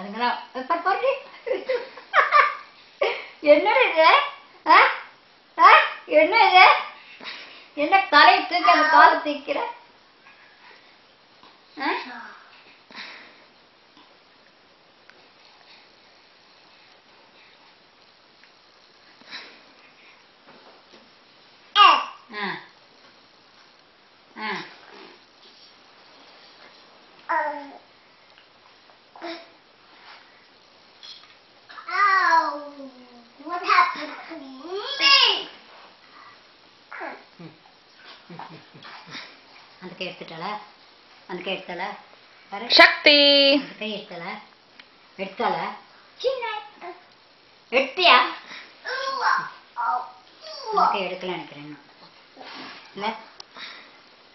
அதுங்களாம் பாரு என்னது இது? என்ன இது? என்ன தலையை தூக்கி அந்த காலை தூக்கிற? What happened to me? அந்த கை எடுத்துட்டாளா? அந்த கை எடுத்தாளா? சக்தி அந்த கை எடுத்தாளா? எடுத்தாளா? சின்ன எடுத்தியா? அந்த கை எடுக்கல நினைக்கிறேன். இல்லை